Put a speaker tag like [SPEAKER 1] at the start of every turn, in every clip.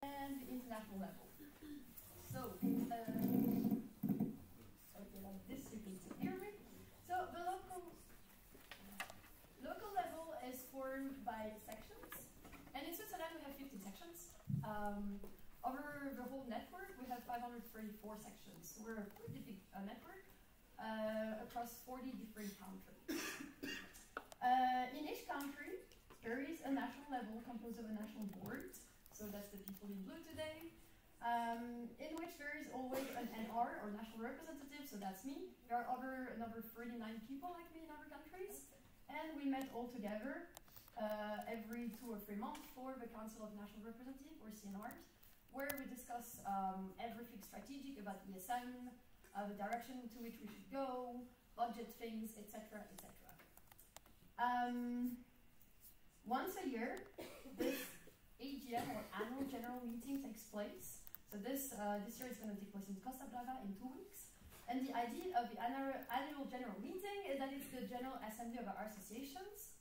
[SPEAKER 1] and the international level. So, okay, like this you can see clearly. So the local level is formed by sections, and in Switzerland we have 15 sections. Over the whole network we have 534 sections. So we're a pretty big network across 40 different countries. In each country there is a national level composed of a national board. So that's the people in blue today, in which there is always an NR, or national representative, so that's me. There are another 39 people like me in other countries, and we met all together every 2 or 3 months for the Council of National Representatives, or CNRs, where we discuss everything strategic about ESN, the direction to which we should go, budget things, etc., etc. Once a year, this AGM, or annual general meeting, takes place. So this year is going to take place in Costa Brava in 2 weeks. And the idea of the annual general meeting is that it's the general assembly of our associations.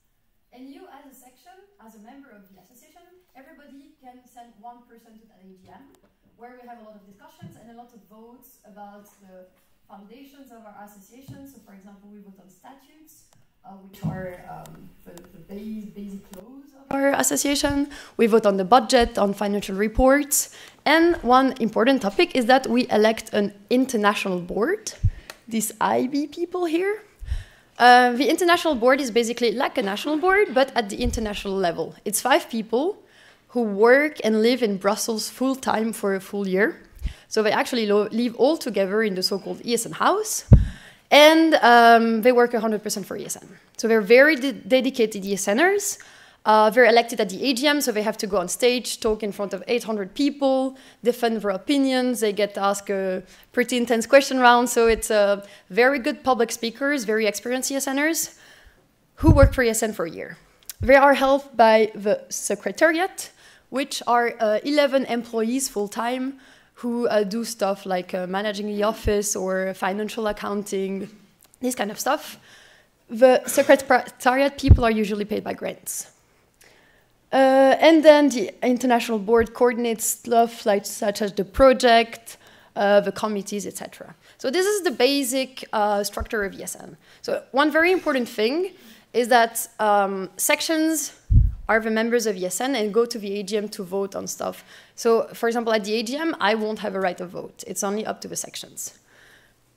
[SPEAKER 1] And you, as a section, as a member of the association, everybody can send one person to that AGM, where we have a lot of discussions and a lot of votes about the foundations of our association. So, for example, we vote on statutes, which are the basic laws of our association. We vote on the budget, on financial reports. And one important topic is that we elect an international board, these IB people here. The international board is basically like a national board, but at the international level. It's 5 people who work and live in Brussels full-time for a full year. So they actually live all together in the so-called ESN house. And they work 100% for ESN. So they're very dedicated ESNers. They're elected at the AGM, so they have to go on stage, talk in front of 800 people, defend their opinions. They get to ask a pretty intense question round. So it's very good public speakers, very experienced ESNers who work for ESN for a year. They are helped by the secretariat, which are 11 employees full-time, who do stuff like managing the office or financial accounting, this kind of stuff. The secretariat people are usually paid by grants. And then the international board coordinates stuff like, such as the project, the committees, etc. So this is the basic structure of ESN. So one very important thing is that sections are the members of ESN and go to the AGM to vote on stuff. So, for example, at the AGM, I won't have a right of vote. It's only up to the sections.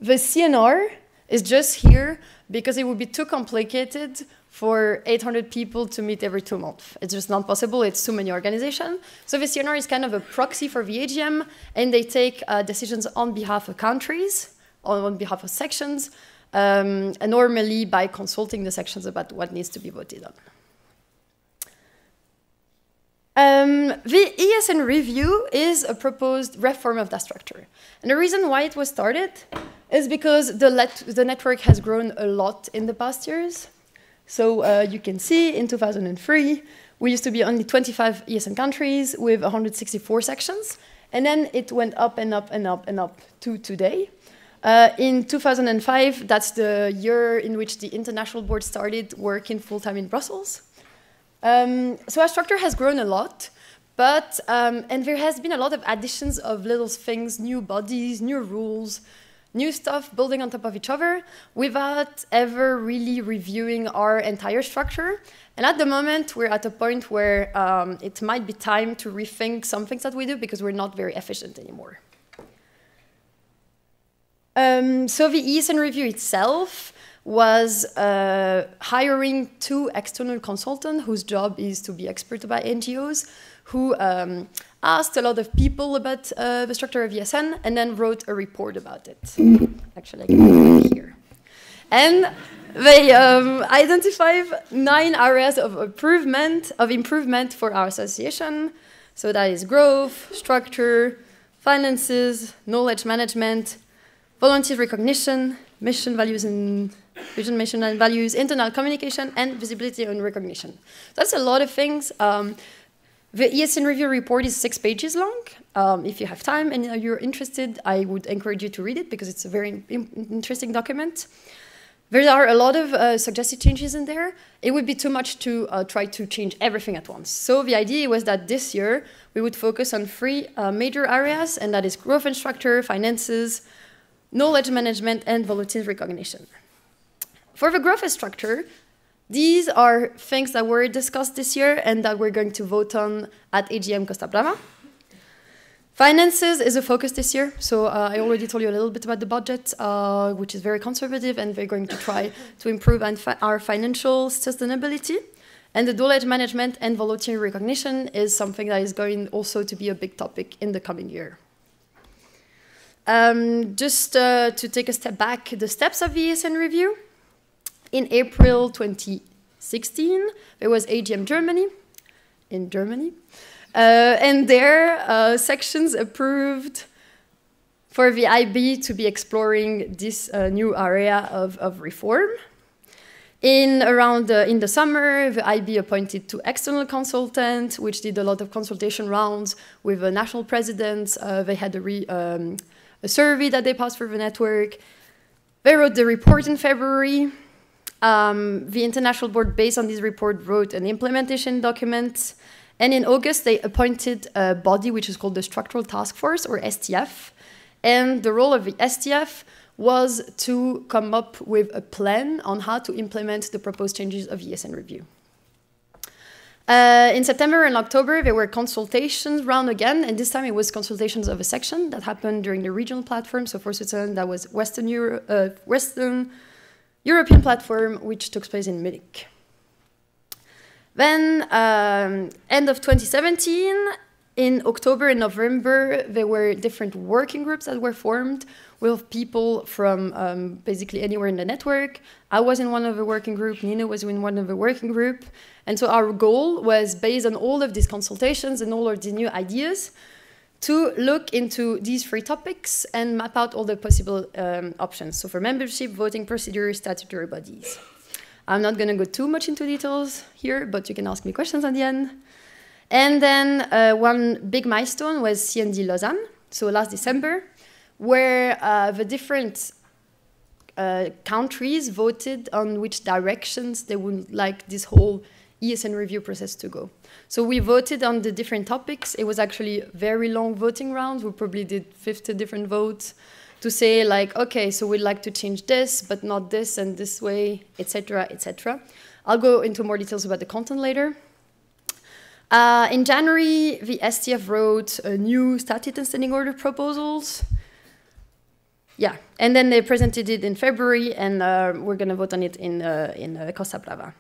[SPEAKER 1] The CNR is just here because it would be too complicated for 800 people to meet every 2 months. It's just not possible. It's too many organizations. So the CNR is kind of a proxy for the AGM, and they take decisions on behalf of countries, on behalf of sections, and normally by consulting the sections about what needs to be voted on. The ESN review is a proposed reform of that structure. And the reason why it was started is because the network has grown a lot in the past years. So you can see in 2003, we used to be only 25 ESN countries with 164 sections. And then it went up and up and up and up to today. In 2005, that's the year in which the international board started working full-time in Brussels. So our structure has grown a lot, but and there has been a lot of additions of little things, new bodies, new rules, new stuff building on top of each other without ever really reviewing our entire structure. And at the moment, we're at a point where it might be time to rethink some things that we do because we're not very efficient anymore. So the ESN review itself was hiring 2 external consultants whose job is to be expert about NGOs, who asked a lot of people about the structure of ESN and then wrote a report about it. Actually, I can put it here. And they identified 9 areas of improvement for our association. So that is growth, structure, finances, knowledge management, volunteer recognition, mission, values, and vision, mission, and values, internal communication, and visibility and recognition. That's a lot of things. The ESN review report is 6 pages long. If you have time and you're interested, I would encourage you to read it because it's a very interesting document. There are a lot of suggested changes in there. It would be too much to try to change everything at once. So the idea was that this year we would focus on 3 major areas, and that is growth and structure, finances, knowledge management, and volunteer recognition. For the growth and structure, these are things that were discussed this year and that we're going to vote on at AGM Costa Brava. Finances is a focus this year, so I already told you a little bit about the budget, which is very conservative, and we're going to try to improve our financial sustainability. And the knowledge management and volunteer recognition is something that is going also to be a big topic in the coming year. Just to take a step back, the steps of the ESN review. In April 2016, there was AGM Germany, in Germany. And their sections approved for the IB to be exploring this new area of reform. In the summer, the IB appointed 2 external consultants, which did a lot of consultation rounds with the national presidents. They had a survey that they passed for the network. They wrote the report in February. The international board, based on this report, wrote an implementation document. And in August, they appointed a body which is called the Structural Task Force, or STF. And the role of the STF was to come up with a plan on how to implement the proposed changes of ESN review. In September and October, there were consultations round again, and this time it was consultations of a section that happened during the regional platform. So for Switzerland, that was Western European platform, which took place in Munich. Then, end of 2017, in October and November, there were different working groups that were formed with people from basically anywhere in the network. I was in one of the working group, Nina was in one of the working group. And so our goal was, based on all of these consultations and all of these new ideas, to look into these 3 topics and map out all the possible options. So for membership, voting procedures, statutory bodies. I'm not going to go too much into details here, but you can ask me questions at the end. And then one big milestone was CND Lausanne, so last December, where the different countries voted on which directions they would like this whole ESN review process to go. So we voted on the different topics. It was actually a very long voting round. We probably did 50 different votes to say, like, okay, so we'd like to change this, but not this and this way, etc., etc. I'll go into more details about the content later. In January, the STF wrote a new statute and standing order proposals. Yeah, and then they presented it in February, and we're going to vote on it in Costa Brava.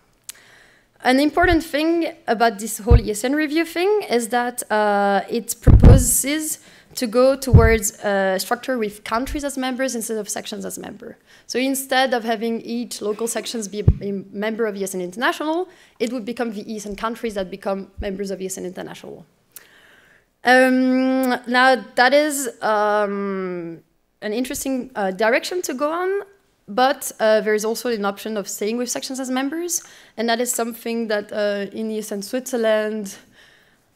[SPEAKER 1] An important thing about this whole ESN review thing is that it proposes to go towards a structure with countries as members instead of sections as members. So instead of having each local sections be a member of ESN International, it would become the ESN countries that become members of ESN International. Now, that is an interesting direction to go on, but there is also an option of staying with sections as members, and that is something that in ESN Switzerland,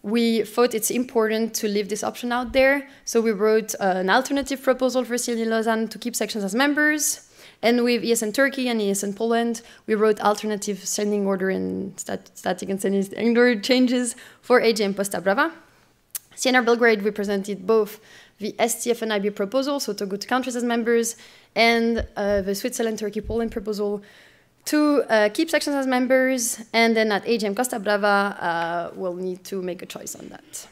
[SPEAKER 1] we thought it's important to leave this option out there. So we wrote an alternative proposal for CND Lausanne to keep sections as members. And with ESN Turkey and ESN Poland, we wrote alternative standing order and static and standing order changes for AGM Costa Brava. CNR Belgrade represented both the STF and IB proposal, so to go to countries as members, and the Switzerland, Turkey, Poland proposal to keep sections as members, and then at AGM Costa Brava, we'll need to make a choice on that.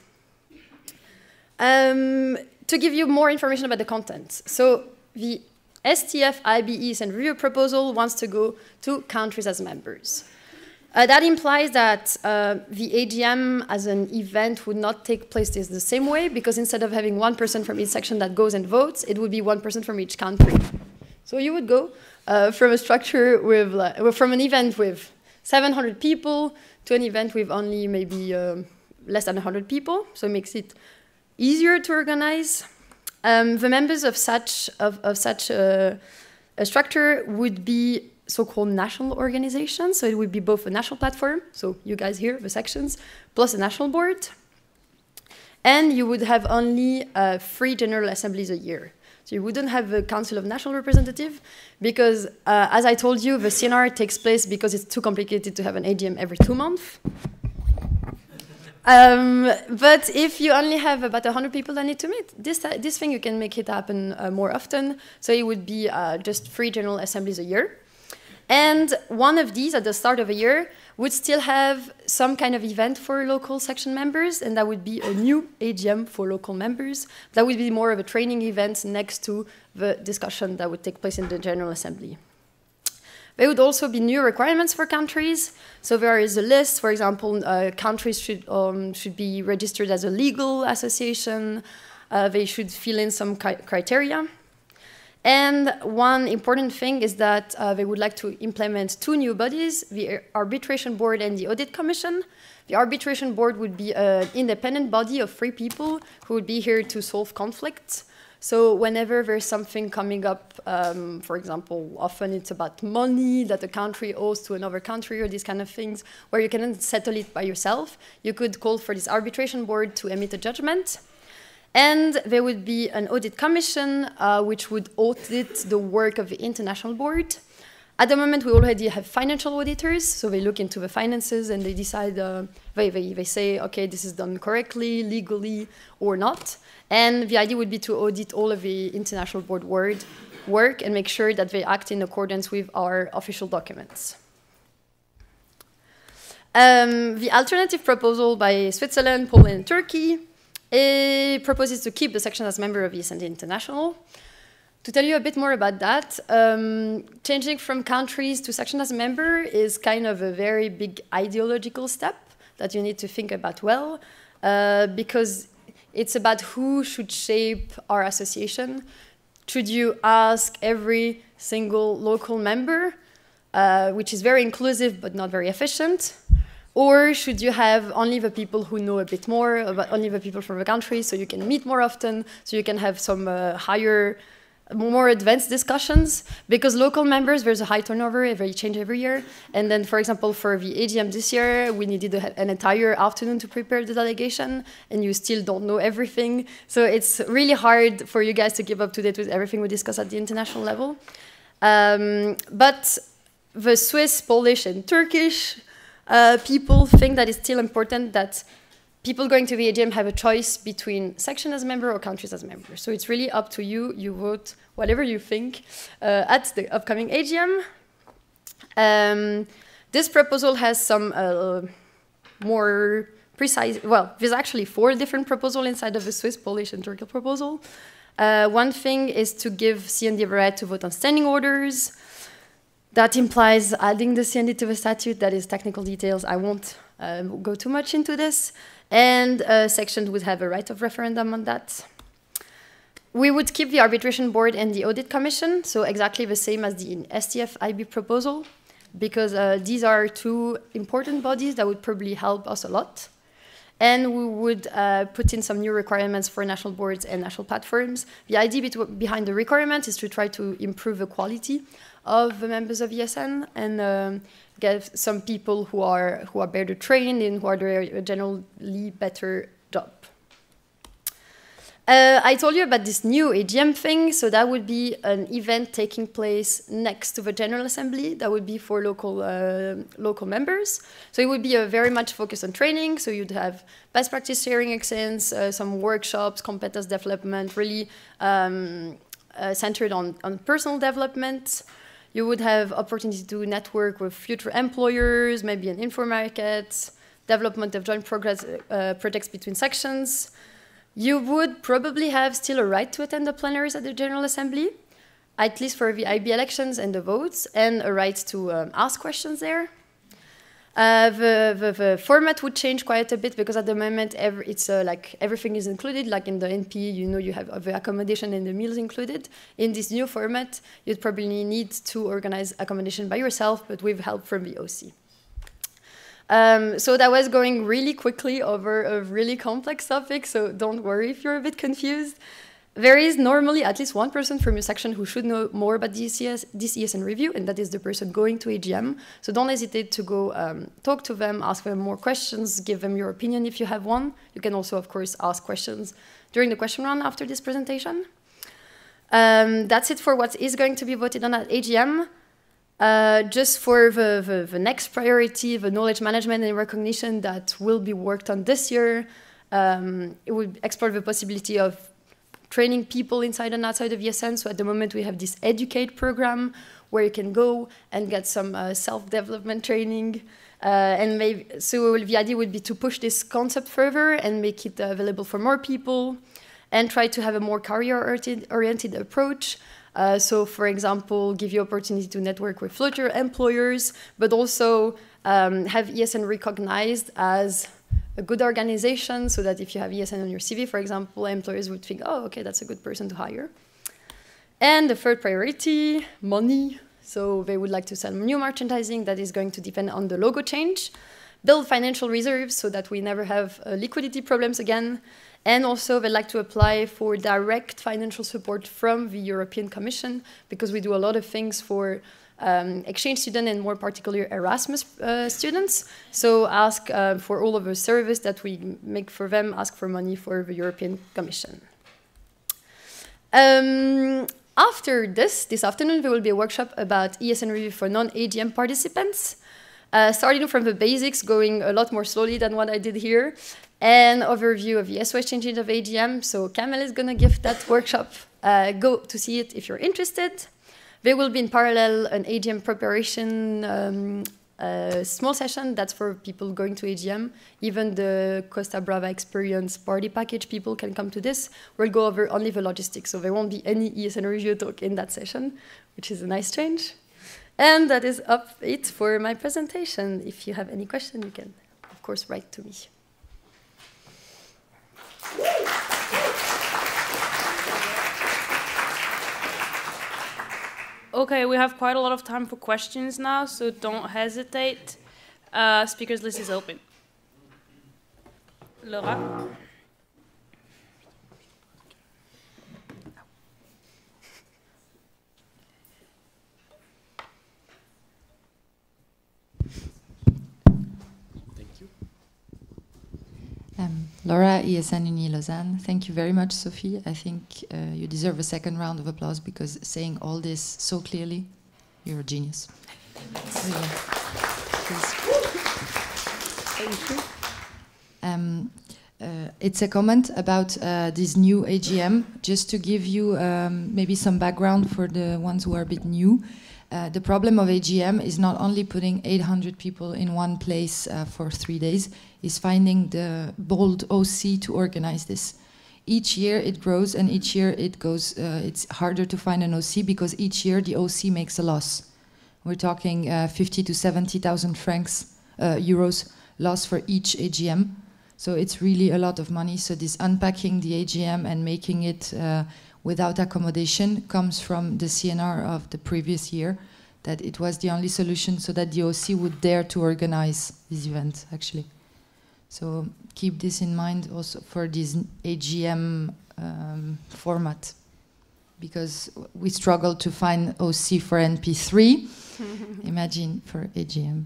[SPEAKER 1] To give you more information about the content, so the STF IBEs and review proposal wants to go to countries as members. That implies that the AGM as an event would not take place the same way, because instead of having one person from each section that goes and votes, it would be one person from each country. So you would go from a structure with, from an event with 700 people to an event with only maybe less than 100 people, so it makes it easier to organize. The members of such a structure would be so-called national organizations, so it would be both a national platform, so you guys here, the sections, plus a national board, and you would have only 3 general assemblies a year.
[SPEAKER 2] So you wouldn't have a Council of National Representatives because, as I told you, the CNR takes place because it's too complicated to have an AGM every 2 months. But if you only have about 100 people that need to meet, this thing you can make it happen more often. So it would be just 3 General Assemblies a year. And one of these at the start of a year would still have some kind of event for local section members, and that would be a new AGM for local members. That would be more of a training event next to the discussion that would take place in the General Assembly. There would also be new requirements for countries. So there is a list, for example, countries should be registered as a legal association. They should fill in some criteria. And one important thing is that they would like to implement 2 new bodies, the Arbitration Board and the Audit Commission. The Arbitration Board would be an independent body of 3 people who would be here to solve conflicts. So whenever there's something coming up, for example, often it's about money that a country owes to another country or these kind of things, where you cannot settle it by yourself, you could call for this Arbitration Board to emit a judgment. And there would be an audit commission which would audit the work of the international board. At the moment, we already have financial auditors, so they look into the finances and they decide, they say, okay, this is done correctly, legally, or not. And the idea would be to audit all of the international board work and make sure that they act in accordance with our official documents. The alternative proposal by Switzerland, Poland, and Turkey proposes to keep the section as member of ESN International. To tell you a bit more about that, changing from countries to section as a member is kind of a very big ideological step that you need to think about well, because it's about who should shape our association. Should you ask every single local member, which is very inclusive but not very efficient? Or should you have only the people who know a bit more, about only the people from the country, so you can meet more often, so you can have some more advanced discussions? Because local members, there's a high turnover, they change every year. And then, for example, for the AGM this year, we needed an entire afternoon to prepare the delegation, and you still don't know everything. So it's really hard for you guys to keep up to date with everything we discuss at the international level. But the Swiss, Polish, and Turkish people think that it's still important that people going to the AGM have a choice between section as a member or countries as a member. So it's really up to you. You vote whatever you think at the upcoming AGM. This proposal has some more precise, well, there's actually 4 different proposals inside of the Swiss, Polish, and Turkish proposal. One thing is to give CND the right to vote on standing orders. That implies adding the CND to the statute. That is technical details. I won't go too much into this. And sections would have a right of referendum on that. We would keep the Arbitration Board and the Audit Commission, so exactly the same as the STF-IB proposal, because these are 2 important bodies that would probably help us a lot. And we would put in some new requirements for national boards and national platforms. The idea behind the requirement is to try to improve the quality of the members of ESN and get some people who are better trained and who are doing a generally better job. I told you about this new AGM thing, so that would be an event taking place next to the General Assembly. That would be for local members. So it would be very much focused on training, so you'd have best practice sharing exchange, some workshops, competence development, really centered on personal development. You would have opportunity to network with future employers, maybe an info market, development of joint projects between sections. You would probably have still a right to attend the plenaries at the General Assembly, at least for the IB elections and the votes, and a right to ask questions there. The format would change quite a bit because at the moment it's like everything is included, like in the NP, you know, you have the accommodation and the meals included. In this new format, you'd probably need to organize accommodation by yourself, but with help from the OC. So that was going really quickly over a really complex topic, so don't worry if you're a bit confused. There is normally at least one person from your section who should know more about this ESN review, and that is the person going to AGM. So don't hesitate to go talk to them, ask them more questions, give them your opinion if you have one. You can also, of course, ask questions during the question round after this presentation. That's it for what is going to be voted on at AGM. Just for the next priority, the knowledge management and recognition that will be worked on this year, it would explore the possibility of training people inside and outside of ESN. So at the moment we have this Educate program where you can go and get some self-development training. And maybe, so the idea would be to push this concept further and make it available for more people and try to have a more career-oriented approach. So for example, give you opportunity to network with future employers, but also have ESN recognized as a good organization so that if you have ESN on your CV, for example, employers would think, oh, okay, that's a good person to hire. And the third priority, money. So they would like to sell new merchandising that is going to depend on the logo change, build financial reserves so that we never have liquidity problems again. And also they'd like to apply for direct financial support from the European Commission because we do a lot of things for exchange students and more particularly Erasmus students. So ask for all of the service that we make for them, ask for money for the European Commission. After this afternoon, there will be a workshop about ESN review for non-AGM participants, starting from the basics, going a lot more slowly than what I did here, and overview of the SOS changes of AGM. So Kamel is going to give that workshop. Go to see it if you're interested. There will be in parallel an AGM preparation small session that's for people going to AGM. Even the Costa Brava experience party package people can come to this. We'll go over only the logistics, so there won't be any ESN review talk in that session, which is a nice change. And that is it for my presentation. If you have any question, you can, of course, write to me.
[SPEAKER 3] Okay, we have quite a lot of time for questions now, so don't hesitate. Speakers list is open. Laura?
[SPEAKER 4] Laura, ESN Uni Lausanne. Thank you very much, Sophie. I think you deserve a second round of applause because saying all this so clearly, you're a genius. Really. Thank you. It's a comment about this new AGM. Just to give you maybe some background for the ones who are a bit new. The problem of AGM is not only putting 800 people in one place for 3 days, is finding the bold OC to organize this. Each year it grows and each year it goes, it's harder to find an OC because each year the OC makes a loss. We're talking 50 to 70,000 francs, euros loss for each AGM. So it's really a lot of money. So this unpacking the AGM and making it without accommodation comes from the CNR of the previous year, that it was the only solution so that the OC would dare to organize this event, actually. So keep this in mind also for this AGM format, because we struggle to find OC for NP3. Imagine for AGM.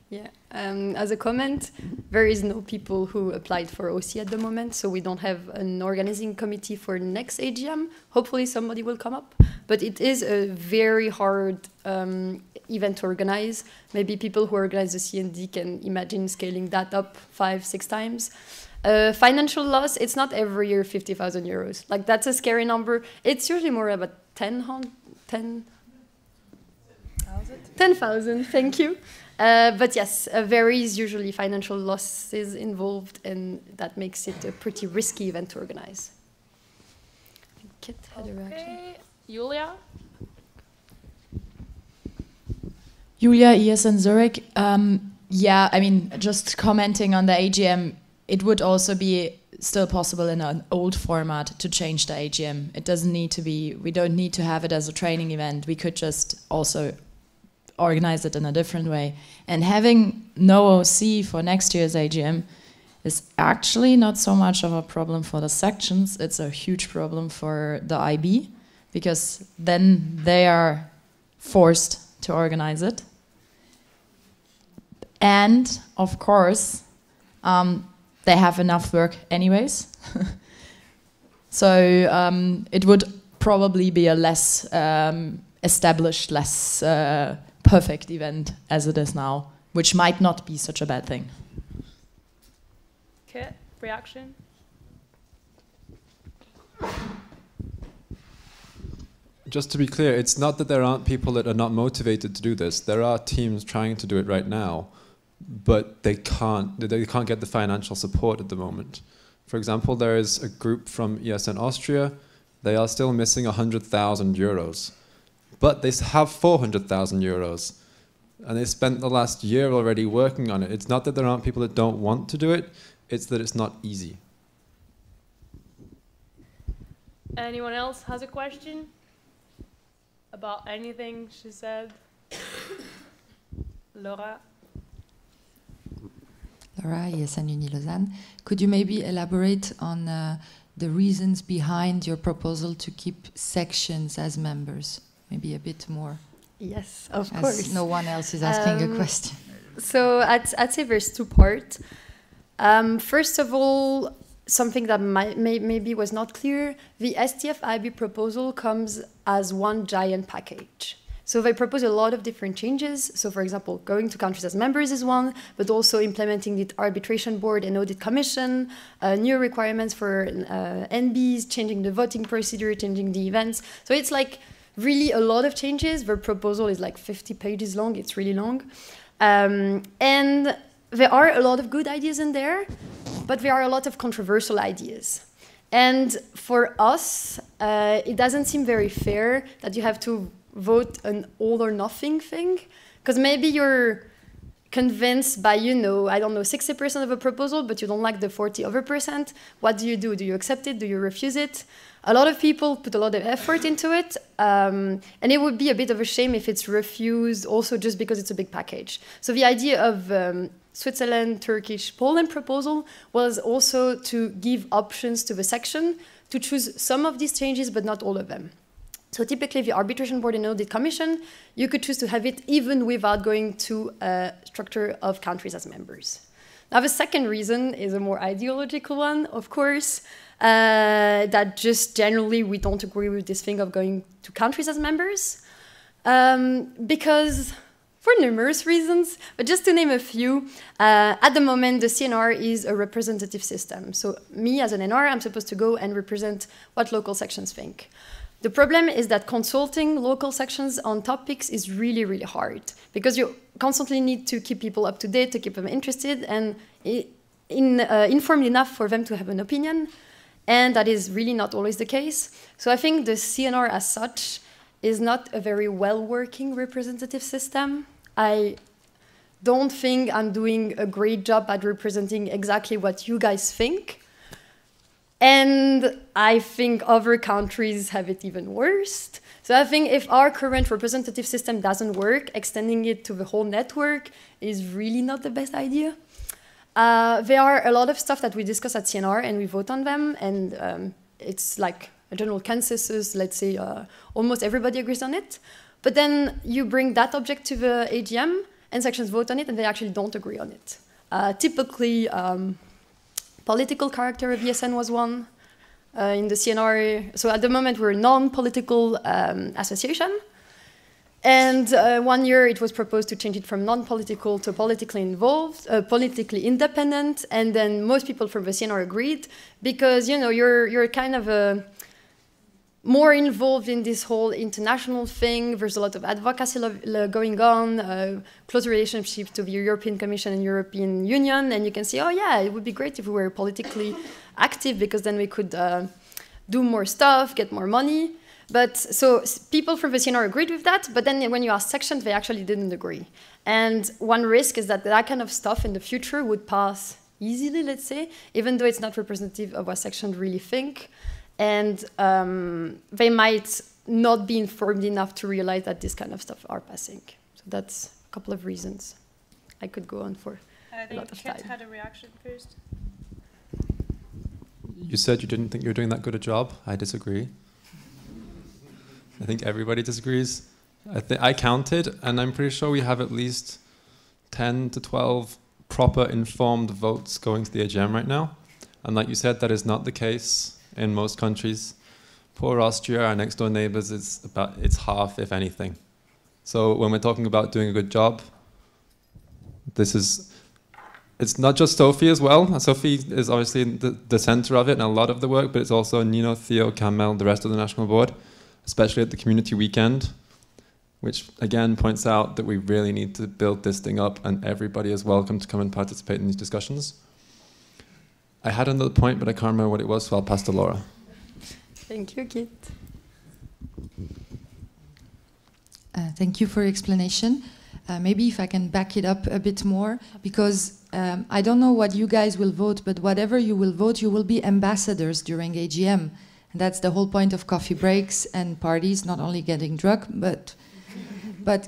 [SPEAKER 2] Yeah, as a comment, there is no people who applied for OC at the moment, so we don't have an organizing committee for next AGM. Hopefully somebody will come up, but it is a very hard event to organize. Maybe people who organize the CND can imagine scaling that up 5-6 times. Financial loss, it's not every year 50,000 euros. Like, that's a scary number. It's usually more about 10,000, thank you. But yes, there is usually financial losses involved, and that makes it a pretty risky event to organize. Kit had a reaction.
[SPEAKER 3] Julia?
[SPEAKER 5] Julia, ESN Zurich. Yeah, I mean, just commenting on the AGM, it would also be still possible in an old format to change the AGM. It doesn't need to be, we don't need to have it as a training event. We could just also organize it in a different way. And having no OC for next year's AGM is actually not so much of a problem for the sections. It's a huge problem for the IB, because then they are forced to organize it. And of course, they have enough work anyways. So it would probably be a less established, less perfect event as it is now, which might not be such a bad thing.
[SPEAKER 3] Okay, reaction?
[SPEAKER 6] Just to be clear, it's not that there aren't people that are not motivated to do this. There are teams trying to do it right now, but they can't get the financial support at the moment. For example, there is a group from ESN Austria. They are still missing 100,000 euros, but they have 400,000 euros. And they spent the last year already working on it. It's not that there aren't people that don't want to do it, it's that it's not easy.
[SPEAKER 3] Anyone else has a question about anything she said? Laura?
[SPEAKER 4] Laura, ESN Uni Lausanne. Could you maybe elaborate on the reasons behind your proposal to keep sections as members? Maybe a bit more.
[SPEAKER 2] Yes, of
[SPEAKER 4] as
[SPEAKER 2] course.
[SPEAKER 4] No one else is asking a question.
[SPEAKER 2] So I'd say there's two parts. First of all, something that maybe was not clear, the STF-IB proposal comes as one giant package. So they propose a lot of different changes. So for example, going to countries as members is one, but also implementing the arbitration board and audit commission, new requirements for NBs, changing the voting procedure, changing the events. So it's like really a lot of changes. The proposal is like 50 pages long, it's really long. And there are a lot of good ideas in there, but there are a lot of controversial ideas. And for us, it doesn't seem very fair that you have to vote an all or nothing thing, because maybe you're convinced by, I don't know, 60% of a proposal, but you don't like the 40 other percent. What do? Do you accept it? Do you refuse it? A lot of people put a lot of effort into it, and it would be a bit of a shame if it's refused also just because it's a big package. So the idea of Switzerland, Turkish, Poland proposal was also to give options to the section to choose some of these changes, but not all of them. So typically, the arbitration board and audit commission, you could choose to have it even without going to a structure of countries as members. Now, the second reason is a more ideological one, of course, that just generally we don't agree with this thing of going to countries as members, because for numerous reasons, but just to name a few, at the moment, the CNR is a representative system. So me, as an NR, I'm supposed to go and represent what local sections think. The problem is that consulting local sections on topics is really, really hard, because you constantly need to keep people up to date, to keep them interested, and informed enough for them to have an opinion, and that is really not always the case. So I think the CNR as such is not a very well-working representative system. I don't think I'm doing a great job at representing exactly what you guys think. And I think other countries have it even worse. So I think if our current representative system doesn't work, extending it to the whole network is really not the best idea. There are a lot of stuff that we discuss at CNR and we vote on them, and it's like a general consensus, let's say almost everybody agrees on it. But then you bring that object to the AGM and sections vote on it and they actually don't agree on it. Typically, political character of ESN was one in the CNR. So at the moment, we're a non-political association. And 1 year, it was proposed to change it from non-political to politically involved, politically independent. And then most people from the CNR agreed because, you're kind of more involved in this whole international thing. There's a lot of advocacy going on, close relationship to the European Commission and European Union. And you can say, oh yeah, it would be great if we were politically active because then we could do more stuff, get more money. But so people from the CNR agreed with that, but then when you ask sections, they actually didn't agree. And one risk is that that kind of stuff in the future would pass easily, let's say, even though it's not representative of what sections really think. And they might not be informed enough to realize that this kind of stuff are passing. So that's a couple of reasons. I could go on for a lot of time.
[SPEAKER 3] Kit had a reaction first.
[SPEAKER 6] You said you didn't think you were doing that good a job. I disagree. I think everybody disagrees. I counted, and I'm pretty sure we have at least 10 to 12 proper informed votes going to the AGM right now. And like you said, that is not the case in most countries. Poor Austria, our next door neighbors, it's half, if anything. So when we're talking about doing a good job, it's not just Sophie as well. Sophie is obviously the center of it and a lot of the work, but it's also Nino, Theo, Kamel, the rest of the National Board, especially at the community weekend, which again points out that we really need to build this thing up and everybody is welcome to come and participate in these discussions. I had another point, but I can't remember what it was, so I'll pass to Laura.
[SPEAKER 2] Thank you, Kit.
[SPEAKER 4] Thank you for your explanation. Maybe if I can back it up a bit more, because I don't know what you guys will vote, but whatever you will vote, you will be ambassadors during AGM. And that's the whole point of coffee breaks and parties, not only getting drunk, but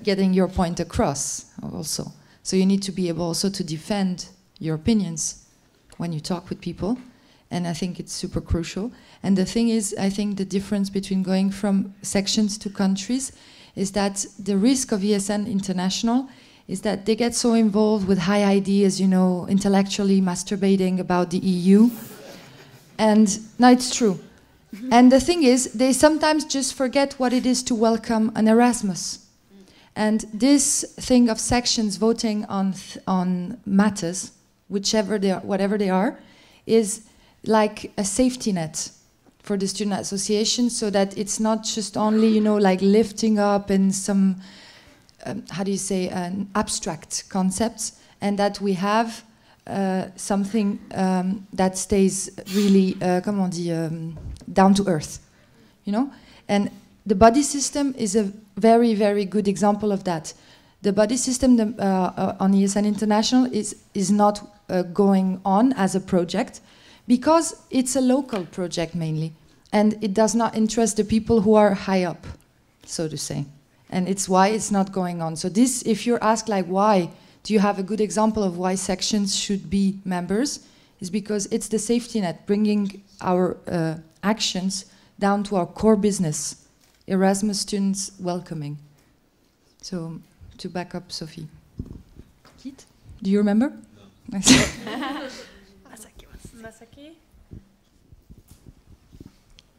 [SPEAKER 4] getting your point across also. So you need to be able also to defend your opinions when you talk with people. And I think it's super crucial. And the thing is, I think the difference between going from sections to countries is that the risk of ESN International is that they get so involved with high ideas, you know, intellectually masturbating about the EU. And no, it's true. And the thing is, they sometimes just forget what it is to welcome an Erasmus. And this thing of sections voting on matters, whichever they are, whatever they are, is like a safety net for the student association, so that it's not just only, you know, like lifting up in some, how do you say, abstract concepts, and that we have something that stays really, comment on dit, down to earth, you know? And the body system is a very, very good example of that. The body system on ESN International is not going on as a project, because it's a local project mainly, and it does not interest the people who are high up, so to say. And it's why it's not going on. So this, if you're asked like why, do you have a good example of why sections should be members, is because it's the safety net, bringing our actions down to our core business, Erasmus students welcoming. So to back up Sophie. Keith, do you remember? No.
[SPEAKER 3] Masaki?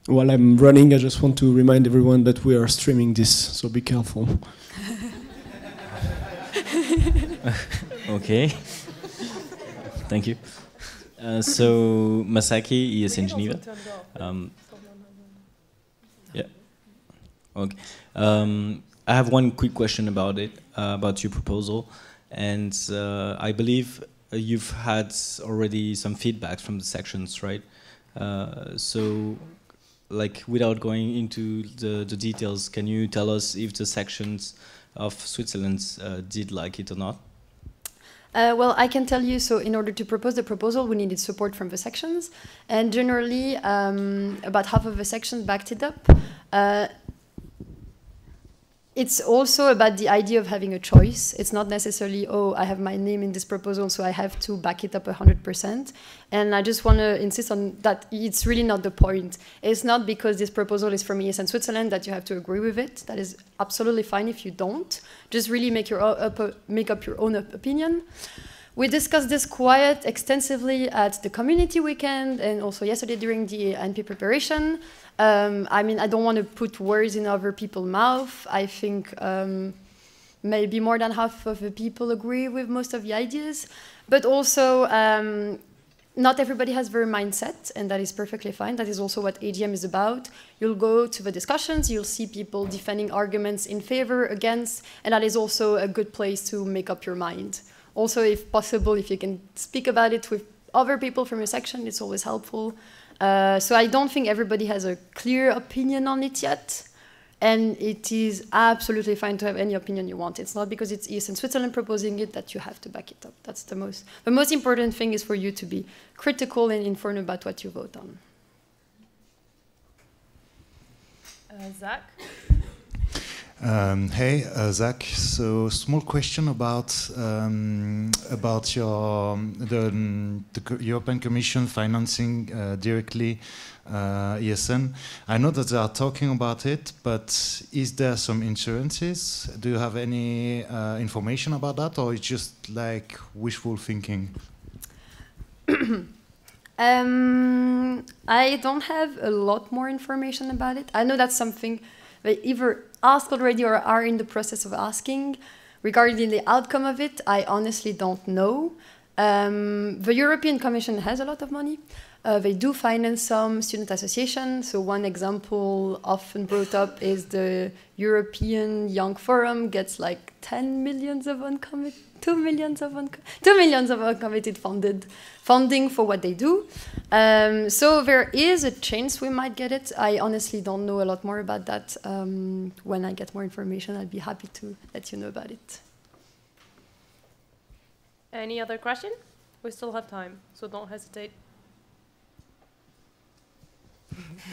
[SPEAKER 7] While I'm running, I just want to remind everyone that we are streaming this, so be careful.
[SPEAKER 8] Okay. Thank you. So, Masaki, ESN Geneva. Yeah. Okay. I have one quick question about it, about your proposal, and I believe you've had already some feedback from the sections, right? So, like, without going into the details, can you tell us if the sections of Switzerland did like it or not?
[SPEAKER 2] Well, I can tell you, so in order to propose the proposal, we needed support from the sections, and generally, about half of the sections backed it up. It's also about the idea of having a choice. It's not necessarily, oh, I have my name in this proposal, so I have to back it up 100%. And I just want to insist on that it's really not the point. It's not because this proposal is from ESN Switzerland that you have to agree with it. That is absolutely fine if you don't. Just really make up your own opinion. We discussed this quite extensively at the community weekend and also yesterday during the NP preparation. I mean, I don't want to put words in other people's mouth. I think maybe more than half of the people agree with most of the ideas. But also, not everybody has their mindset, and that is perfectly fine. That is also what AGM is about. You'll go to the discussions, you'll see people defending arguments in favor, against, and that is also a good place to make up your mind. Also, if possible, if you can speak about it with other people from your section, it's always helpful. So I don't think everybody has a clear opinion on it yet. And it is absolutely fine to have any opinion you want. It's not because it's ESN Switzerland proposing it that you have to back it up. That's the most important thing is for you to be critical and informed about what you vote on.
[SPEAKER 3] Zach?
[SPEAKER 9] Hey, Zach. So, small question about the European Commission financing directly ESN. I know that they are talking about it, but is there some insurances? Do you have any information about that, or it's just like wishful thinking?
[SPEAKER 2] I don't have a lot more information about it. I know that's something they either asked already or are in the process of asking. Regarding the outcome of it, I honestly don't know. The European Commission has a lot of money. They do finance some student associations. So one example often brought up is the European Young Forum gets like 10 millions of uncommitted, 2 millions of uncommitted funding for what they do. So there is a chance we might get it. I honestly don't know a lot more about that. When I get more information, I'd be happy to let you know about it.
[SPEAKER 3] Any other question? We still have time, so don't hesitate.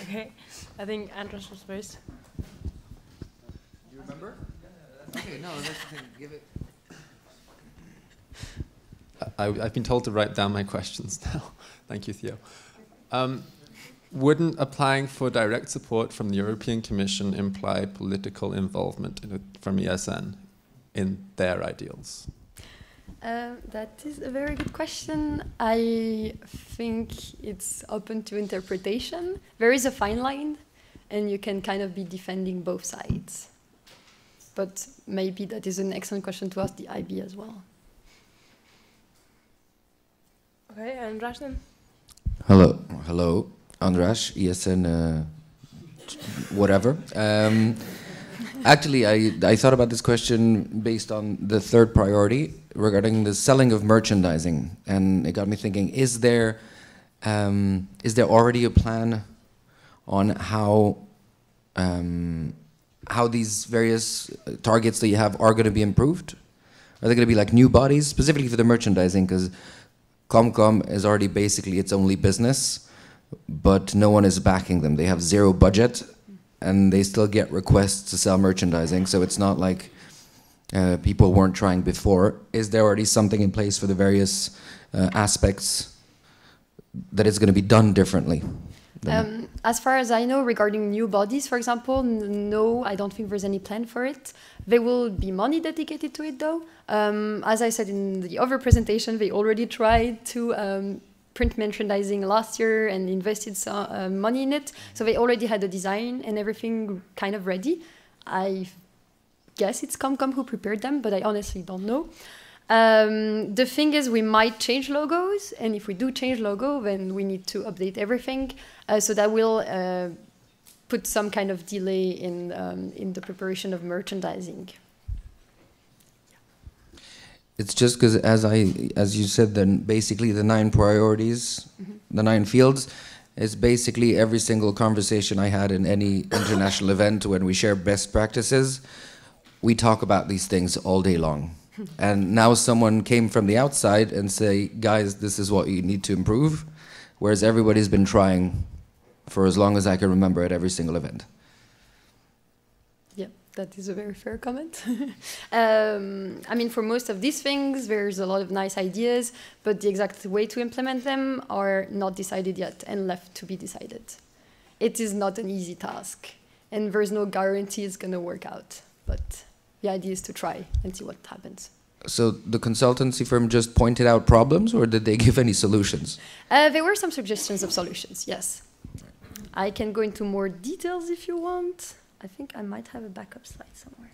[SPEAKER 3] Okay, I think Andras was first.
[SPEAKER 10] You remember? Okay, no, that's the thing. Give it.
[SPEAKER 6] I've been told to write down my questions now. Thank you, Theo. Wouldn't applying for direct support from the European Commission imply political involvement from ESN in their ideals?
[SPEAKER 2] That is a very good question. I think it's open to interpretation. There is a fine line, and you can kind of be defending both sides. But maybe that is an excellent question to ask the IB as well.
[SPEAKER 3] Okay, Andras then.
[SPEAKER 10] Hello, Andras, ESN, whatever. Actually, I thought about this question based on the third priority regarding the selling of merchandising, and it got me thinking: is there already a plan on how these various targets that you have are going to be improved? Are they going to be like new bodies, specifically for the merchandising? Because Comcom is already basically its only business, but no one is backing them. They have zero budget, and they still get requests to sell merchandising, so it's not like people weren't trying before. Is there already something in place for the various aspects that is going to be done differently?
[SPEAKER 2] As far as I know, regarding new bodies, for example, no, I don't think there's any plan for it. There will be money dedicated to it, though. As I said in the other presentation, they already tried to print merchandising last year and invested some money in it. So they already had the design and everything kind of ready. I guess it's Comcom who prepared them, but I honestly don't know. The thing is, we might change logos, and if we do change logo, then we need to update everything. So that will put some kind of delay in the preparation of merchandising.
[SPEAKER 10] It's just because, as you said, then basically the 9 priorities, the 9 fields, is basically every single conversation I had in any international event when we share best practices. We talk about these things all day long. And now someone came from the outside and say, guys, this is what you need to improve, whereas everybody's been trying for as long as I can remember at every single event.
[SPEAKER 2] Yeah, that is a very fair comment. I mean, for most of these things, there's a lot of nice ideas, but the exact way to implement them are not decided yet and left to be decided. It is not an easy task, and there's no guarantee it's going to work out, but the idea is to try and see what happens.
[SPEAKER 10] So the consultancy firm just pointed out problems, or did they give any solutions?
[SPEAKER 2] There were some suggestions of solutions, yes. I can go into more details if you want. I think I might have a backup slide somewhere.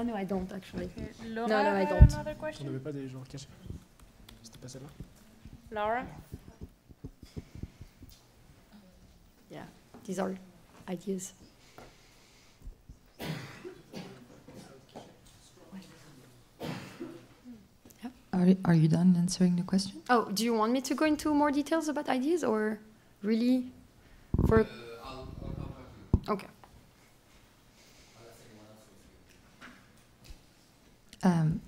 [SPEAKER 2] No, I don't actually.
[SPEAKER 3] Laura,
[SPEAKER 2] no, I don't.
[SPEAKER 3] Another question?
[SPEAKER 7] On n'avait pas des genres cachés. C'était pas celle-là?
[SPEAKER 3] Laura?
[SPEAKER 2] Yeah, these are ideas.
[SPEAKER 4] Are you done answering the question?
[SPEAKER 2] Oh, do you want me to go into more details about ideas, or really for... Okay.
[SPEAKER 4] Pardon.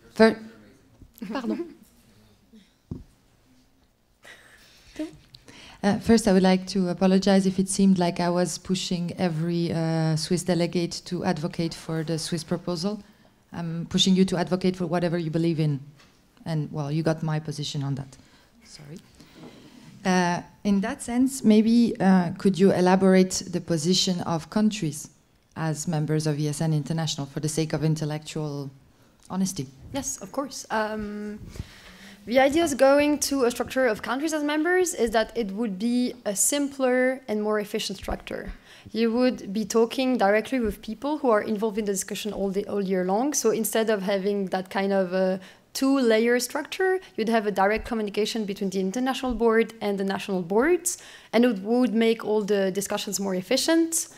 [SPEAKER 4] First, I would like to apologize if it seemed like I was pushing every Swiss delegate to advocate for the Swiss proposal. I'm pushing you to advocate for whatever you believe in. And, well, you got my position on that. Sorry. In that sense, maybe could you elaborate the position of countries as members of ESN International for the sake of intellectual honesty?
[SPEAKER 2] Yes, of course. The idea is going to a structure of countries as members is that it would be a simpler and more efficient structure. You would be talking directly with people who are involved in the discussion all year long. So instead of having that kind of two-layer structure, you'd have a direct communication between the international board and the national boards, and it would make all the discussions more efficient.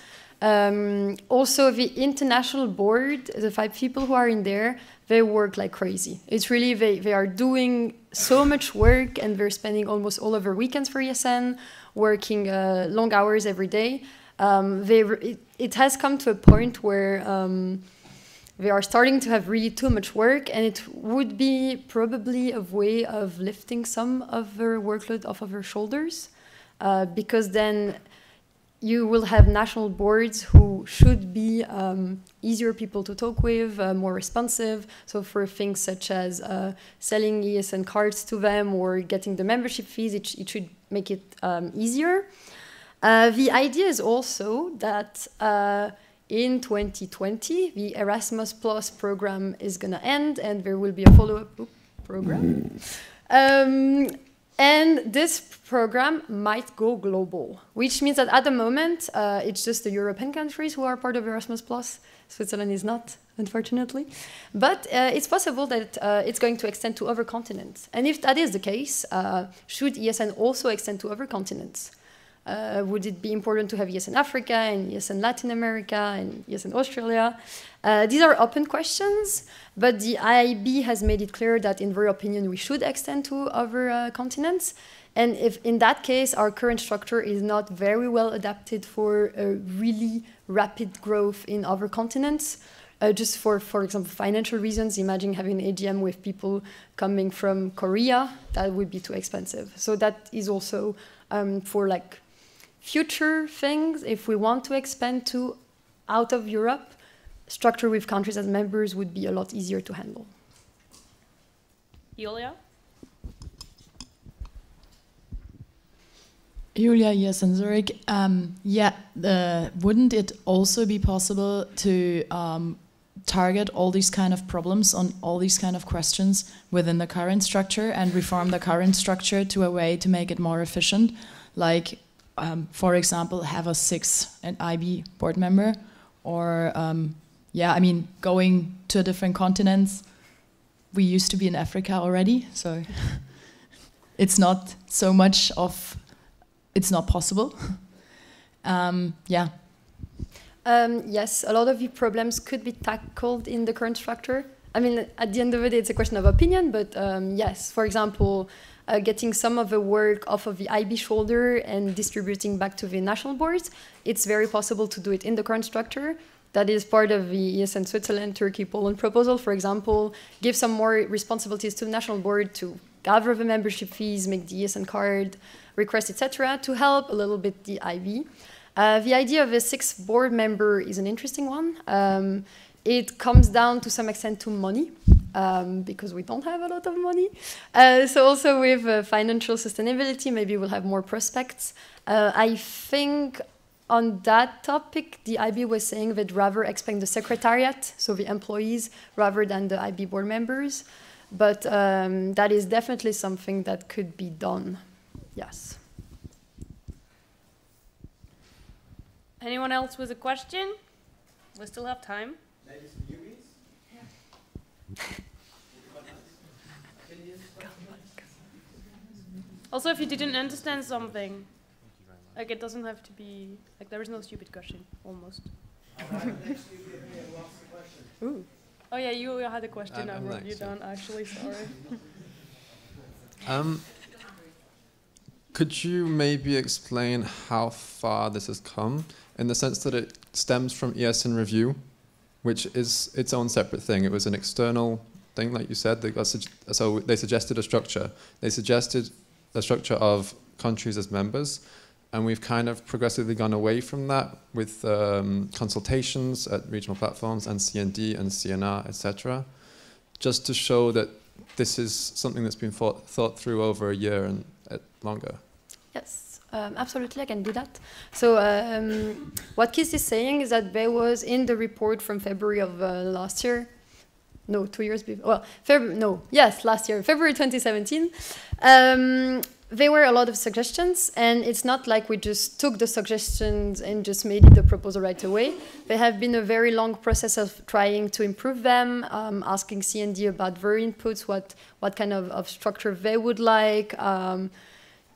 [SPEAKER 2] Also, the international board, the 5 people who are in there, they work like crazy. It's really, they are doing so much work, and they're spending almost all of their weekends for ESN, working long hours every day. It has come to a point where they are starting to have really too much work, and it would be probably a way of lifting some of their workload off of their shoulders, because then you will have national boards who should be easier people to talk with, more responsive. So for things such as selling ESN cards to them or getting the membership fees, it should make it easier. The idea is also that in 2020, the Erasmus Plus program is going to end, and there will be a follow-up program. And this program might go global, which means that at the moment, it's just the European countries who are part of Erasmus Plus. Switzerland is not, unfortunately. But it's possible that it's going to extend to other continents. And if that is the case, should ESN also extend to other continents? Would it be important to have ESN Africa and ESN Latin America and ESN Australia? These are open questions, but the IIB has made it clear that in their opinion we should extend to other continents. And if in that case our current structure is not very well adapted for a really rapid growth in other continents, just for example, financial reasons, imagine having an AGM with people coming from Korea, that would be too expensive. So that is also for like future things, if we want to expand to out of Europe, structure with countries as members would be a lot easier to handle.
[SPEAKER 3] Julia?
[SPEAKER 5] Julia, yes, and Zurich. Wouldn't it also be possible to target all these kind of problems on all these kind of questions within the current structure and reform the current structure to a way to make it more efficient? Like, for example, have a 6th IB board member, or going to different continents. We used to be in Africa already, so it's not so much of, it's not possible.
[SPEAKER 2] Yes, a lot of the problems could be tackled in the current structure. I mean, at the end of the day, it's a question of opinion, but yes, for example, getting some of the work off of the IB shoulder and distributing back to the national boards, it's very possible to do it in the current structure. That is part of the ESN Switzerland, Turkey, Poland proposal, for example, give some more responsibilities to the national board to gather the membership fees, make the ESN card, request, etc., to help a little bit the IB. The idea of a 6th board member is an interesting one. It comes down to some extent to money, because we don't have a lot of money. So also with financial sustainability, maybe we'll have more prospects. I think on that topic, the IB was saying they'd rather expand the secretariat, so the employees, rather than the IB board members. But that is definitely something that could be done, yes.
[SPEAKER 3] Anyone else with a question? We still have time.
[SPEAKER 11] Ladies and newbies?
[SPEAKER 3] Also, if you didn't understand something, like it doesn't have to be, like there is no stupid question, almost. Ooh. Oh yeah, you had a question. I wrote you down, actually, sorry.
[SPEAKER 6] Could you maybe explain how far this has come, in the sense that it stems from ESN review, which is its own separate thing? It was an external thing, like you said. So they suggested a structure. They suggested a structure of countries as members, and we've kind of progressively gone away from that with consultations at regional platforms and CND and CNR, etc., just to show that this is something that's been thought through over a year and longer.
[SPEAKER 2] Yes, absolutely, I can do that. So what Keith is saying is that there was in the report from February of last year, no, 2 years before, well, last year, February 2017, there were a lot of suggestions, and it's not like we just took the suggestions and just made the proposal right away. There have been a very long process of trying to improve them, asking C&D about their inputs, what kind of structure they would like,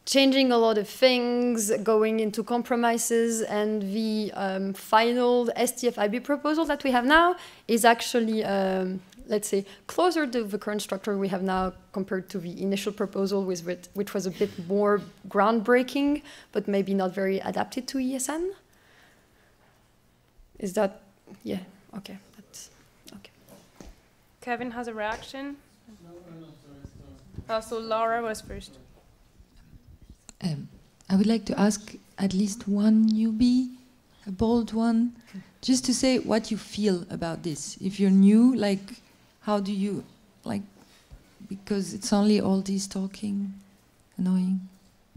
[SPEAKER 2] changing a lot of things, going into compromises, and the final STF-IB proposal that we have now is actually, let's say, closer to the current structure we have now compared to the initial proposal, which was a bit more groundbreaking, but maybe not very adapted to ESN. Is that, yeah, okay, that's, okay.
[SPEAKER 3] Kevin has a reaction. Oh, so Laura was first.
[SPEAKER 4] I would like to ask at least one newbie, a bold one, just to say what you feel about this. If you're new, like, how do you, like, because it's only all this talking, annoying.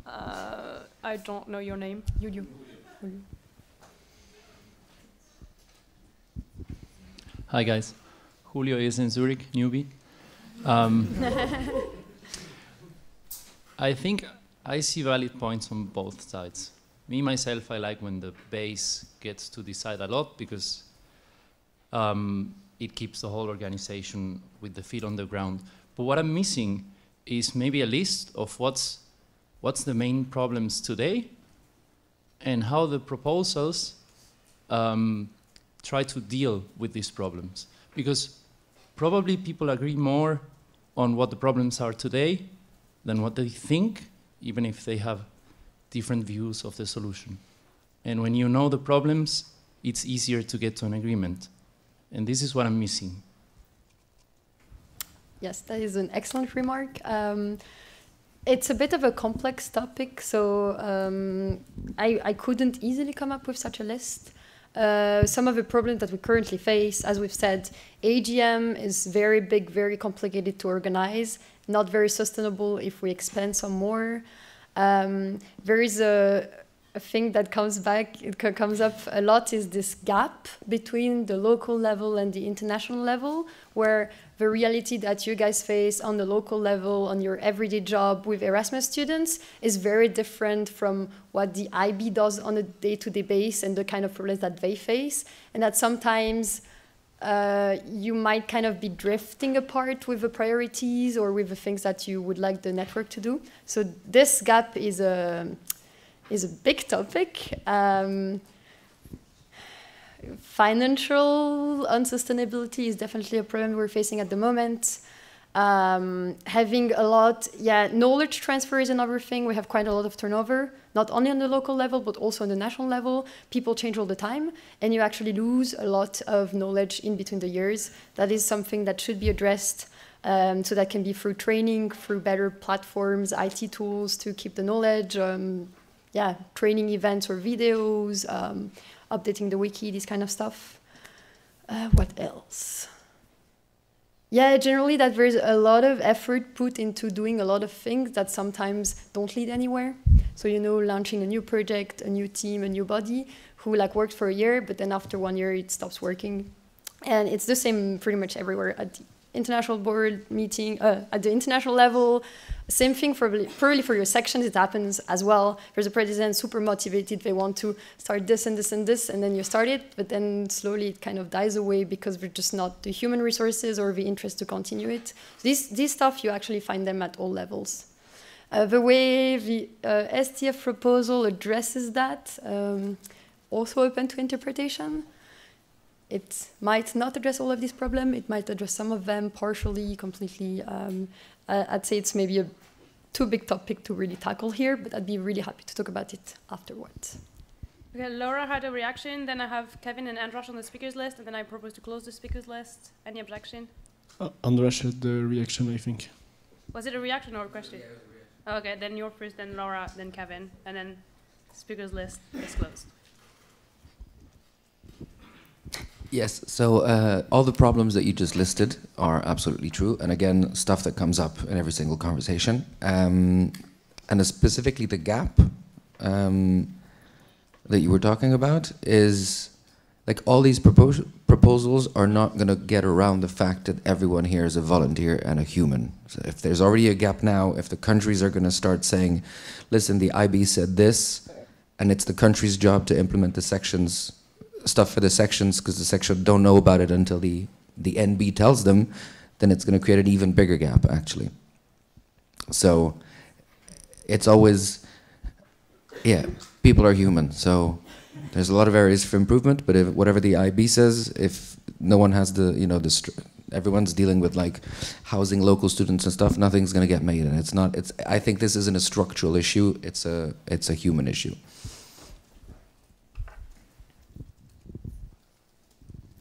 [SPEAKER 3] I don't know your name. Julio.
[SPEAKER 11] Hi guys, Julio is in Zurich, newbie. I think I see valid points on both sides. Me, myself, I like when the base gets to decide a lot because it keeps the whole organization with the feet on the ground. But what I'm missing is maybe a list of what's the main problems today and how the proposals try to deal with these problems. Because probably people agree more on what the problems are today than what they think, even if they have different views of the solution. And when you know the problems, it's easier to get to an agreement. And this is what I'm missing.
[SPEAKER 2] Yes, that is an excellent remark. It's a bit of a complex topic, so I couldn't easily come up with such a list. Some of the problems that we currently face, as we've said, AGM is very big, very complicated to organize, not very sustainable if we expand some more. There is a thing that comes up a lot is this gap between the local level and the international level, where the reality that you guys face on the local level, on your everyday job with Erasmus students is very different from what the IB does on a day-to-day basis and the kind of problems that they face. And that sometimes you might kind of be drifting apart with the priorities or with the things that you would like the network to do. So this gap is a big topic. Financial unsustainability is definitely a problem we're facing at the moment. Having a lot, knowledge transfer is another thing. We have quite a lot of turnover, not only on the local level, but also on the national level. People change all the time, and you actually lose a lot of knowledge in between the years. That is something that should be addressed. So that can be through training, through better platforms, IT tools to keep the knowledge, training events or videos, updating the wiki, this kind of stuff. What else? Yeah, generally that there's a lot of effort put into doing a lot of things that sometimes don't lead anywhere. So, you know, launching a new project, a new team, a new body who like works for a year, but then after 1 year it stops working. And it's the same pretty much everywhere at the international board meeting, at the international level. Same thing probably for your sections, it happens as well. There's a president super motivated, they want to start this and this and this, and then you start it, but then slowly it kind of dies away because there's just not the human resources or the interest to continue it. This stuff, you actually find them at all levels. The way the STF proposal addresses that, also open to interpretation. It might not address all of these problems, it might address some of them partially, completely. I'd say it's maybe a too big topic to really tackle here, but I'd be really happy to talk about it afterwards.
[SPEAKER 3] Okay, Laura had a reaction, then I have Kevin and Andras on the speakers list, and then I propose to close the speakers list. Any objection?
[SPEAKER 7] Andras had the reaction, I think.
[SPEAKER 3] Was it a reaction or a question? Yeah, it was a reaction. Okay, then you're first, then Laura, then Kevin, and then speakers list is closed.
[SPEAKER 10] Yes, so all the problems that you just listed are absolutely true, and again, stuff that comes up in every single conversation. And specifically the gap that you were talking about is, like, all these proposals are not going to get around the fact that everyone here is a volunteer and a human. So if there's already a gap now, if the countries are going to start saying, listen, the IB said this, and it's the country's job to implement the sections, stuff for the sections, because the sections don't know about it until the NB tells them, then it's going to create an even bigger gap, actually. So it's always, yeah, people are human, so there's a lot of areas for improvement, but if whatever the IB says, if no one has the, you know, everyone's dealing with like housing local students and stuff, nothing's going to get made, and it's not. I think this isn't a structural issue. It's a human issue.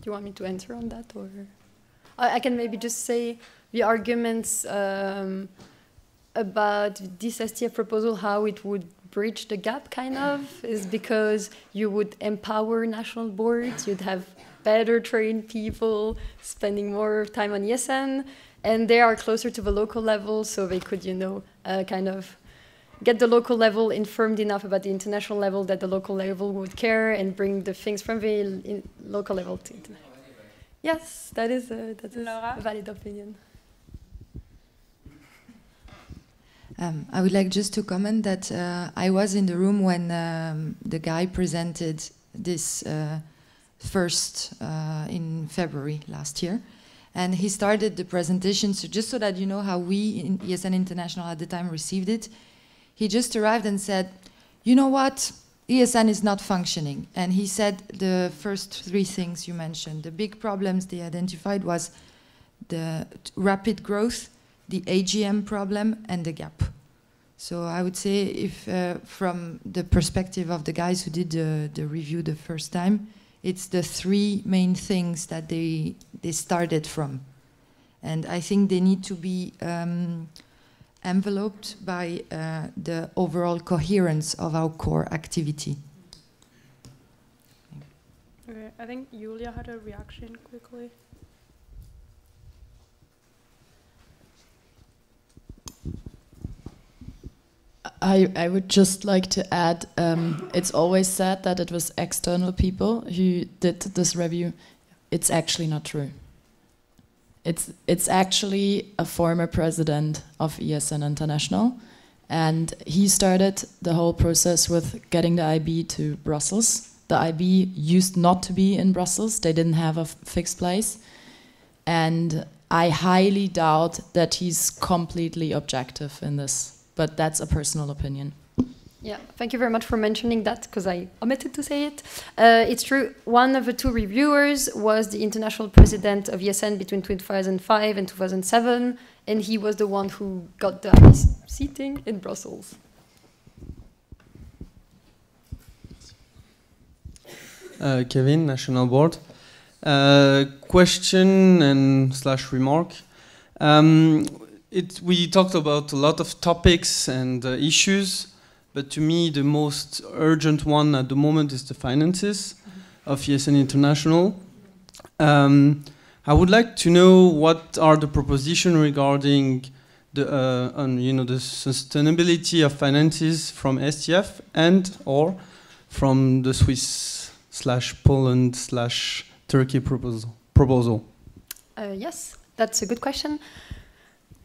[SPEAKER 2] Do you want me to answer on that, or I can maybe just say the arguments about this STF proposal, how it would bridge the gap, kind of, is because you would empower national boards, you'd have better trained people spending more time on ESN, and they are closer to the local level, so they could, you know, kind of get the local level informed enough about the international level that the local level would care and bring the things from the local level to international. Yes, that is a valid opinion.
[SPEAKER 4] I would like just to comment that I was in the room when the guy presented this first in February last year. And he started the presentation, so just so that you know how we in ESN International at the time received it, he just arrived and said, you know what, ESN is not functioning. And he said the first three things you mentioned. The big problems they identified was the rapid growth, the AGM problem, and the gap. So I would say if from the perspective of the guys who did the review the first time, it's the three main things that they started from. And I think they need to be enveloped by the overall coherence of our core activity.
[SPEAKER 3] Okay, I think Julia had a reaction quickly.
[SPEAKER 5] I would just like to add, it's always said that it was external people who did this review. It's actually not true. It's actually a former president of ESN International, and he started the whole process with getting the IB to Brussels. The IB used not to be in Brussels. They didn't have a fixed place. And I highly doubt that he's completely objective in this. But that's a personal opinion.
[SPEAKER 2] Yeah, thank you very much for mentioning that, because I omitted to say it. It's true, one of the two reviewers was the international president of ESN between 2005 and 2007, and he was the one who got the seating in Brussels.
[SPEAKER 12] Kevin, National Board. Question and / remark. We talked about a lot of topics and issues, but to me the most urgent one at the moment is the finances of ESN International. I would like to know what are the propositions regarding the the sustainability of finances from STF and or from the Swiss / Poland / Turkey proposal.
[SPEAKER 2] Yes, that's a good question.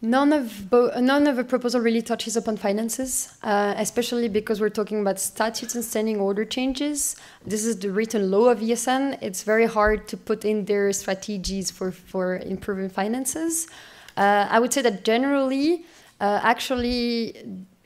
[SPEAKER 2] None of the proposal really touches upon finances, especially because we're talking about statutes and standing order changes. This is the written law of ESN. It's very hard to put in their strategies for improving finances. I would say that generally, actually,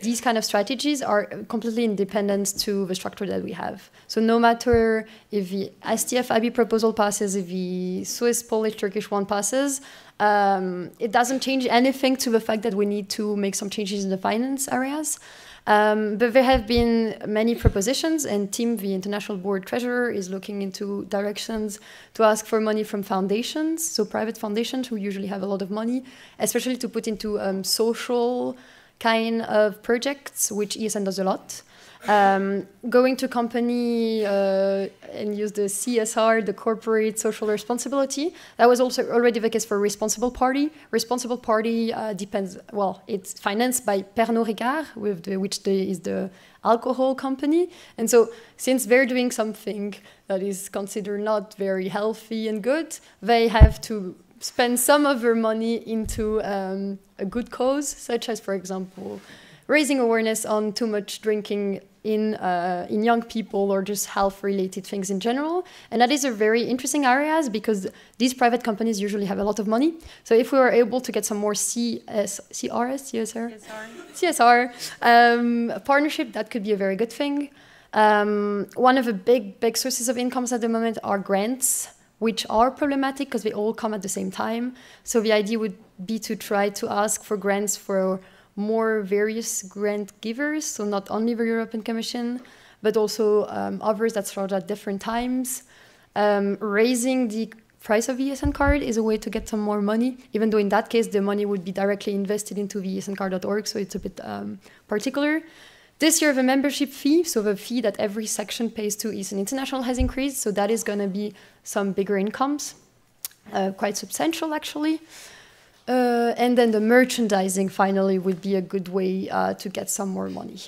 [SPEAKER 2] these kind of strategies are completely independent to the structure that we have. So no matter if the STF IB proposal passes, if the Swiss, Polish, Turkish one passes, it doesn't change anything to the fact that we need to make some changes in the finance areas. But there have been many propositions, and Tim, the international board treasurer, is looking into directions to ask for money from foundations, so private foundations who usually have a lot of money, especially to put into social kind of projects, which ESN does a lot. Going to company and use the CSR, the corporate social responsibility. That was also already the case for Responsible Party. Responsible Party depends, well, it's financed by Pernod Ricard, which is the alcohol company. And so since they're doing something that is considered not very healthy and good, they have to spend some of their money into a good cause, such as, for example, raising awareness on too much drinking in young people or just health-related things in general. And that is a very interesting areas because these private companies usually have a lot of money. So if we were able to get some more CSR partnership, that could be a very good thing. One of the big sources of incomes at the moment are grants, which are problematic because they all come at the same time. So the idea would be to try to ask for grants for more various grant givers, so not only the European Commission, but also others that start at different times. Raising the price of the ESN card is a way to get some more money, even though in that case the money would be directly invested into the esncard.org, so it's a bit particular. This year the membership fee, so the fee that every section pays to ESN International has increased, so that is going to be some bigger incomes, quite substantial actually. And then the merchandising finally would be a good way to get some more money.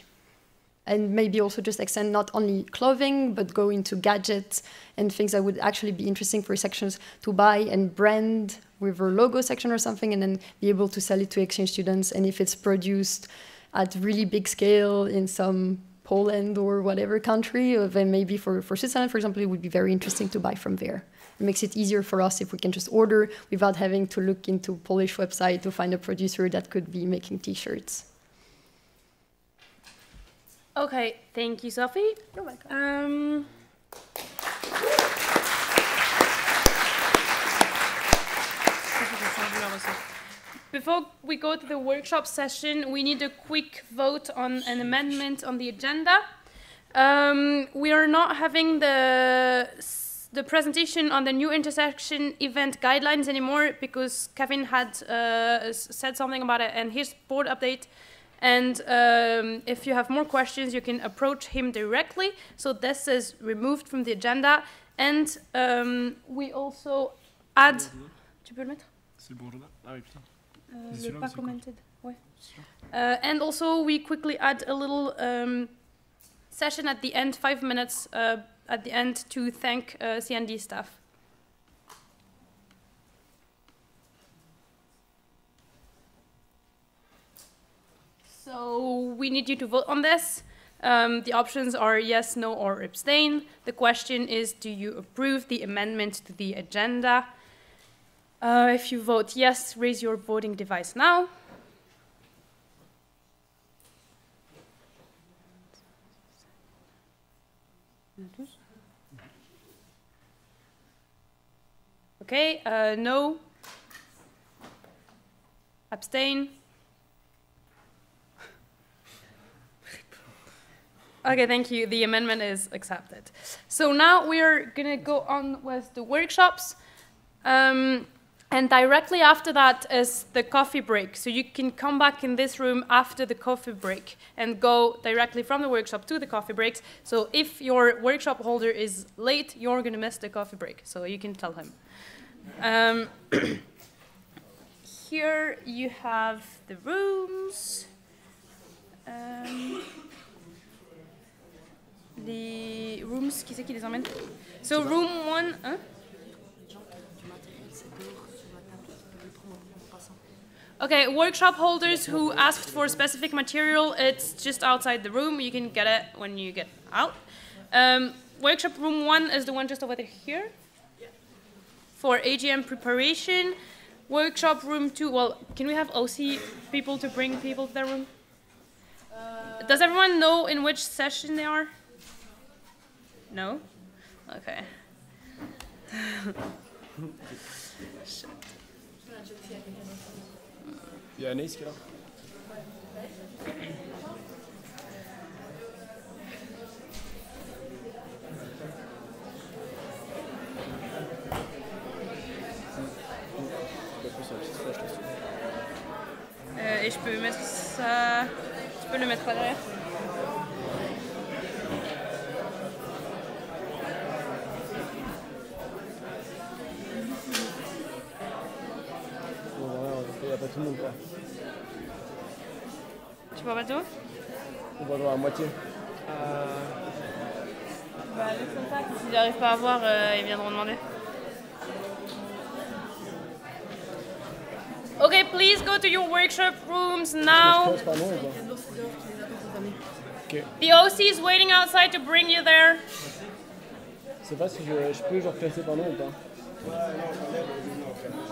[SPEAKER 2] And maybe also just extend not only clothing, but go into gadgets and things that would actually be interesting for sections to buy and brand with a logo section or something, and then be able to sell it to exchange students. And if it's produced at really big scale in some Poland or whatever country, then maybe for Switzerland, for example, it would be very interesting to buy from there. It makes it easier for us if we can just order without having to look into Polish website to find a producer that could be making t-shirts.
[SPEAKER 3] Okay, thank you, Sophie.
[SPEAKER 2] You're welcome.
[SPEAKER 3] Before we go to the workshop session, we need a quick vote on an amendment on the agenda. We are not having the presentation on the new intersection event guidelines anymore because Kevin had said something about it in his board update. And if you have more questions, you can approach him directly. So this is removed from the agenda. And we also add... Tu peux le mettre? C'est le bon agenda? Ah oui, putain. Le pas commented. Ouais. And also we quickly add a little session at the end, 5 minutes at the end to thank CND staff. So we need you to vote on this. The options are yes, no, or abstain. The question is, do you approve the amendment to the agenda? If you vote yes, raise your voting device now. Okay, no. Abstain. Okay, thank you. The amendment is accepted. So now we are going to go on with the workshops. And directly after that is the coffee break. So you can come back in this room after the coffee break and go directly from the workshop to the coffee breaks. So if your workshop holder is late, you're going to miss the coffee break. So you can tell him. Here you have the rooms. Les rooms, qui c'est qui les emmène? So room 1, hein? Okay, workshop holders who asked for specific material, it's just outside the room. You can get it when you get out. Workshop room 1 is the one just over here for AGM preparation. Workshop room 2, well, can we have OC people to bring people to their room? Does everyone know in which session they are? No? Okay. Shit.
[SPEAKER 7] Il y a Anaïs qui est là.
[SPEAKER 3] Et je peux mettre... ça, tu peux le mettre derrière.
[SPEAKER 7] Il n'y a pas tout le monde, quoi.
[SPEAKER 3] Tu bois pas tout?
[SPEAKER 7] On va voir à moitié.
[SPEAKER 3] Bah, laisse comme ça, s'ils n'arrivent pas à voir, ils viendront demander. Okay, please go to your workshop rooms now.
[SPEAKER 7] Okay.
[SPEAKER 3] The OC is waiting outside to bring you there.
[SPEAKER 7] Je sais pas si je peux genre classer par nom ou pas.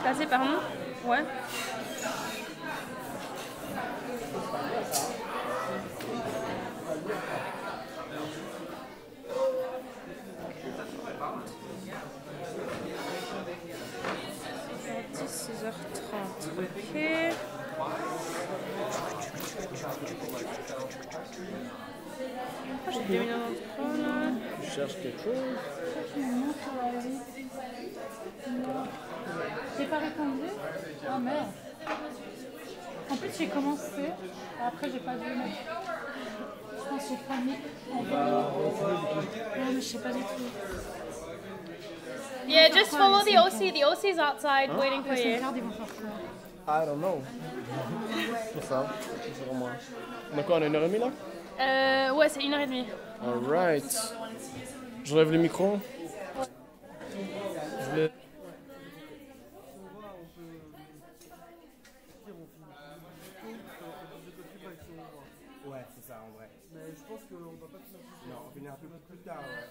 [SPEAKER 3] Classer par nom? Ouais. « 6h30, ok. J'ai 2 minutes dans le chrono.
[SPEAKER 7] Je cherche quelque chose.
[SPEAKER 13] J'ai pas répondu? Ah merde. En plus j'ai commencé, après j'ai pas dû mettre. Je pense que j'ai pas mis. Non mais je sais pas du tout.
[SPEAKER 3] Yeah, just follow the OC. The OC is outside waiting for you.
[SPEAKER 7] I don't know. C'est ça, c'est vraiment moi. On a quoi, on a 1h30 là?
[SPEAKER 3] Ouais, c'est 1h30.
[SPEAKER 7] Alright. Je lève le micro. Je vais...
[SPEAKER 14] Ouais, c'est ça en vrai. Mais je pense qu'on va pas finir plus tard. Non, on finit un peu plus tard, ouais.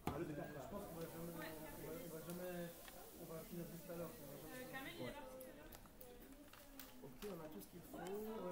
[SPEAKER 14] Ah, le départ, je pense qu'on va jamais, on va finir plus tout à l'heure. Ok, on a tout ce qu'il faut.